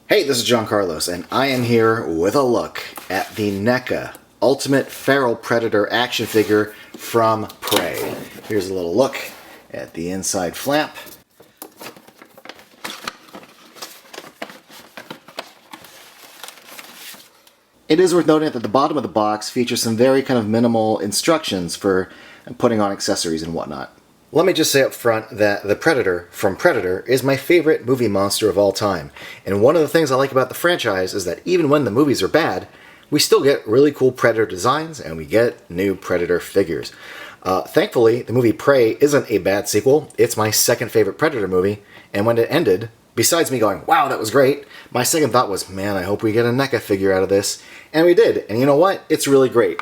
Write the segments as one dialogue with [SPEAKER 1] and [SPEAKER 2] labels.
[SPEAKER 1] Hey, this is John Carlos, and I am here with a look at the NECA Ultimate Feral Predator action figure from Prey. Here's a little look at the inside flap. It is worth noting that the bottom of the box features some very kind of minimal instructions for putting on accessories and whatnot. Let me just say up front that the Predator from Predator is my favorite movie monster of all time. And one of the things I like about the franchise is that even when the movies are bad, we still get really cool Predator designs and we get new Predator figures. Thankfully, the movie Prey isn't a bad sequel. It's my second favorite Predator movie, and when it ended, besides me going, wow, that was great, my second thought was, man, I hope we get a NECA figure out of this. And we did, and you know what? It's really great.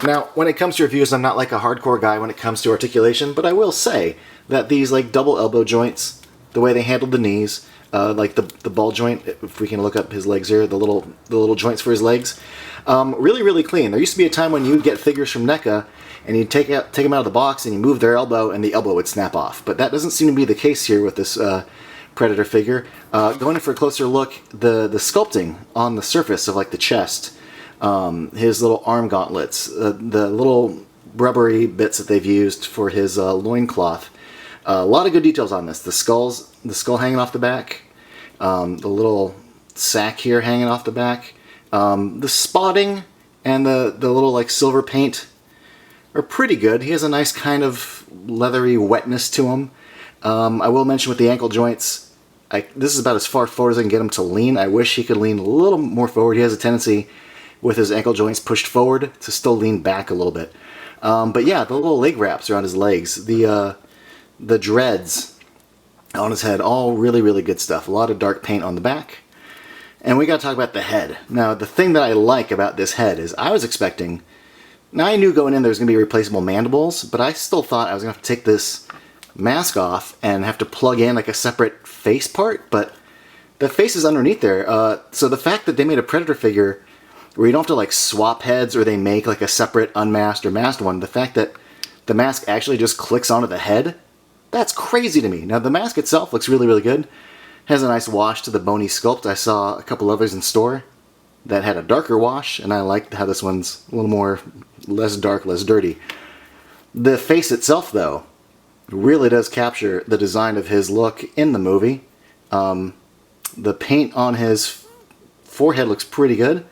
[SPEAKER 1] Now, when it comes to reviews, I'm not like a hardcore guy when it comes to articulation, but I will say that these like double elbow joints, the way they handled the knees, like the ball joint, if we can look up his legs here, the little joints for his legs, really clean. There used to be a time when you'd get figures from NECA and you'd take them out of the box and you move their elbow and the elbow would snap off. But that doesn't seem to be the case here with this Predator figure. Going in for a closer look, the sculpting on the surface of like the chest, his little arm gauntlets, the little rubbery bits that they've used for his loincloth. A lot of good details on this. The skull hanging off the back, the little sack here hanging off the back, the spotting and the little like silver paint are pretty good. He has a nice kind of leathery wetness to him. I will mention with the ankle joints, this is about as far forward as I can get him to lean. I wish he could lean a little more forward. He has a tendency with his ankle joints pushed forward to still lean back a little bit. But yeah, the little leg wraps around his legs, the dreads on his head, all really good stuff. A lot of dark paint on the back. And we got to talk about the head. Now, the thing that I like about this head is I was expecting, now I knew going in there was going to be replaceable mandibles, but I still thought I was going to have to take this mask off and have to plug in like a separate face part, but the face is underneath there. So the fact that they made a Predator figure where you don't have to like swap heads or they make like a separate unmasked or masked one, the fact that the mask actually just clicks onto the head, that's crazy to me. Now the mask itself looks really good. Has a nice wash to the bony sculpt. I saw a couple others in store that had a darker wash, and I liked how this one's a little more, less dark, less dirty. The face itself though really does capture the design of his look in the movie. The paint on his forehead looks pretty good.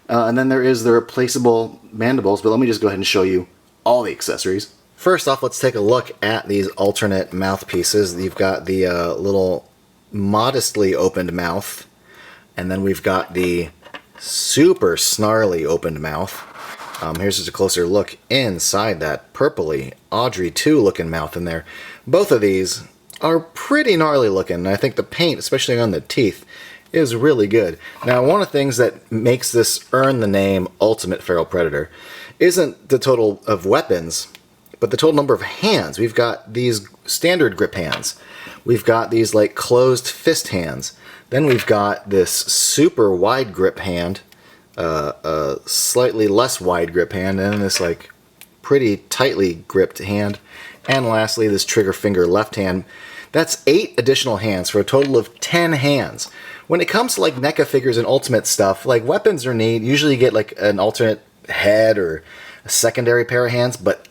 [SPEAKER 1] And then there is the replaceable mandibles, but let me just go ahead and show you all the accessories. First off, let's take a look at these alternate mouthpieces. You've got the little modestly opened mouth, and then we've got the super snarly opened mouth. Here's just a closer look inside that purpley Audrey 2 looking mouth in there. Both of these are pretty gnarly looking, and I think the paint, especially on the teeth, is really good. Now, one of the things that makes this earn the name Ultimate Feral Predator isn't the total of weapons, but the total number of hands. We've got these standard grip hands. We've got these like closed fist hands. Then we've got this super wide grip hand, a slightly less wide grip hand, and this like pretty tightly gripped hand. And lastly, this trigger finger left hand. That's 8 additional hands for a total of 10 hands. When it comes to like NECA figures and ultimate stuff, like weapons are neat. Usually you get like an alternate head or a secondary pair of hands, but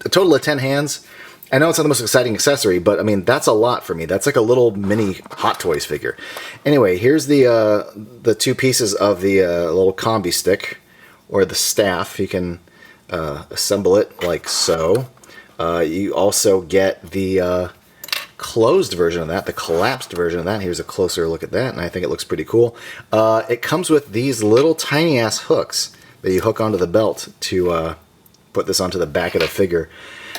[SPEAKER 1] a total of 10 hands. I know it's not the most exciting accessory, but I mean, that's a lot for me. That's like a little mini Hot Toys figure. Anyway, here's the two pieces of the little combi stick, or the staff. You can assemble it like so. You also get the closed version of that, the collapsed version of that. Here's a closer look at that, and I think it looks pretty cool. It comes with these little tiny ass hooks that you hook onto the belt to put this onto the back of the figure.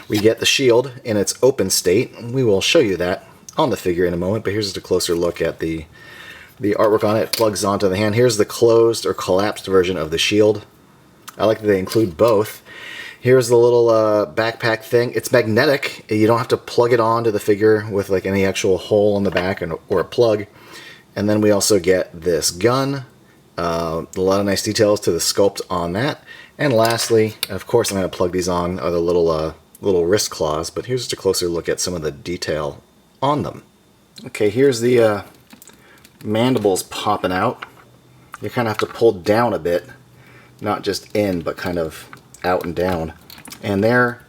[SPEAKER 1] We get the shield in its open state. We will show you that on the figure in a moment, but here's just a closer look at the artwork on it. It plugs onto the hand. Here's the closed or collapsed version of the shield. I like that they include both. Here's the little backpack thing. It's magnetic. You don't have to plug it onto the figure with like any actual hole in the back or a plug. And then we also get this gun. A lot of nice details to the sculpt on that. And lastly, of course I'm going to plug these on, are the little wrist claws, but here's just a closer look at some of the detail on them. Okay, here's the mandibles popping out. You kind of have to pull down a bit, not just in, but kind of out and down. And there,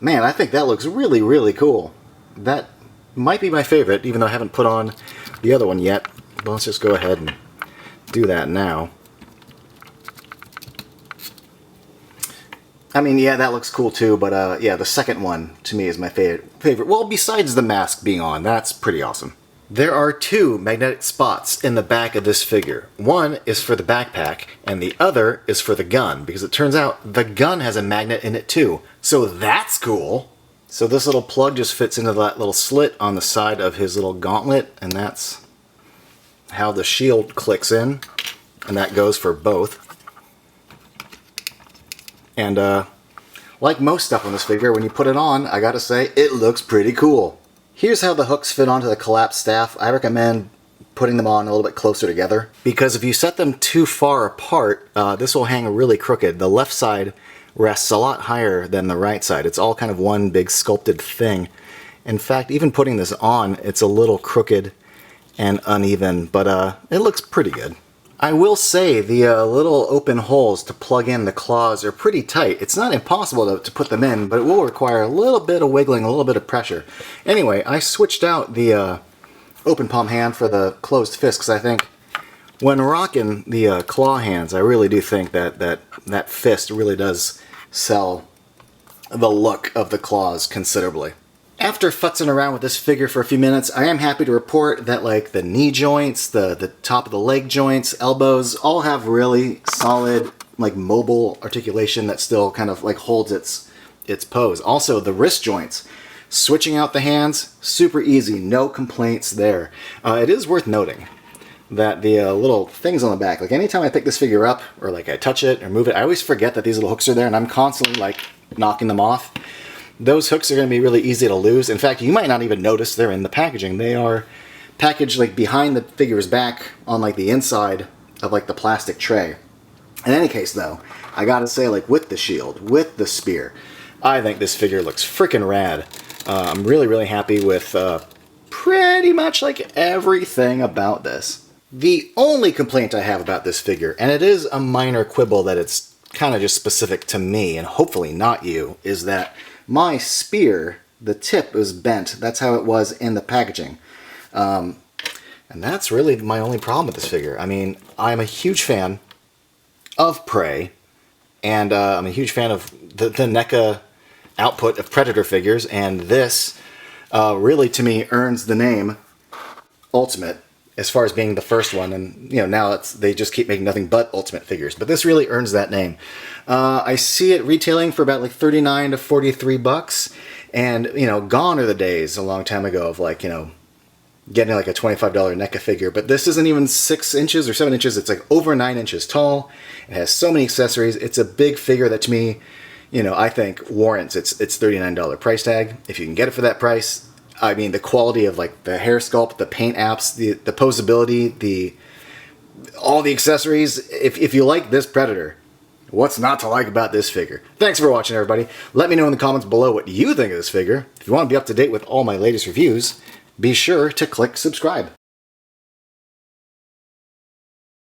[SPEAKER 1] man, I think that looks really, really cool. That might be my favorite, even though I haven't put on the other one yet. But let's just go ahead and do that now. I mean, yeah, that looks cool too, but yeah, the second one to me is my favorite. Well, besides the mask being on, that's pretty awesome. There are two magnetic spots in the back of this figure. One is for the backpack, and the other is for the gun, because it turns out the gun has a magnet in it too. So that's cool. So this little plug just fits into that little slit on the side of his little gauntlet, and that's how the shield clicks in, and that goes for both. And like most stuff on this figure, when you put it on, I gotta say, it looks pretty cool. Here's how the hooks fit onto the collapsed staff. I recommend putting them on a little bit closer together, because if you set them too far apart, this will hang really crooked. The left side rests a lot higher than the right side. It's all kind of one big sculpted thing. In fact, even putting this on, it's a little crooked and uneven, but it looks pretty good. I will say the little open holes to plug in the claws are pretty tight. It's not impossible to put them in, but it will require a little bit of wiggling, a little bit of pressure. Anyway, I switched out the open palm hand for the closed fist, because I think when rocking the claw hands, I really do think that fist really does sell the look of the claws considerably. After futzing around with this figure for a few minutes, I am happy to report that like the knee joints, the top of the leg joints, elbows, all have really solid like mobile articulation that still kind of like holds its pose. Also the wrist joints, switching out the hands, super easy, no complaints there. It is worth noting that the little things on the back, like anytime I pick this figure up or like I touch it or move it, I always forget that these little hooks are there, and I'm constantly like knocking them off. Those hooks are going to be really easy to lose. In fact, you might not even notice they're in the packaging. They are packaged like behind the figure's back on like the inside of like the plastic tray. In any case though, I gotta say, like with the shield, with the spear, I think this figure looks freaking rad. I'm really, really happy with pretty much like everything about this. The only complaint I have about this figure, and it is a minor quibble that it's kind of just specific to me and hopefully not you, is that my spear, the tip was bent. That's how it was in the packaging. And that's really my only problem with this figure. I mean, I'm a huge fan of Prey, and I'm a huge fan of the NECA output of Predator figures, and this really, to me, earns the name Ultimate as far as being the first one, and you know, now they just keep making nothing but Ultimate figures, but this really earns that name. I see it retailing for about like 39 to 43 bucks, and you know, gone are the days a long time ago of like, you know, getting like a $25 NECA figure, but this isn't even 6 inches or 7 inches, it's like over 9 inches tall. It has so many accessories. It's a big figure that to me, you know, I think warrants its $39 price tag. If you can get it for that price, I mean, the quality of like the hair sculpt, the paint apps, the posability, all the accessories. If you like this Predator, what's not to like about this figure? Thanks for watching, everybody. Let me know in the comments below what you think of this figure. If you want to be up to date with all my latest reviews, be sure to click subscribe.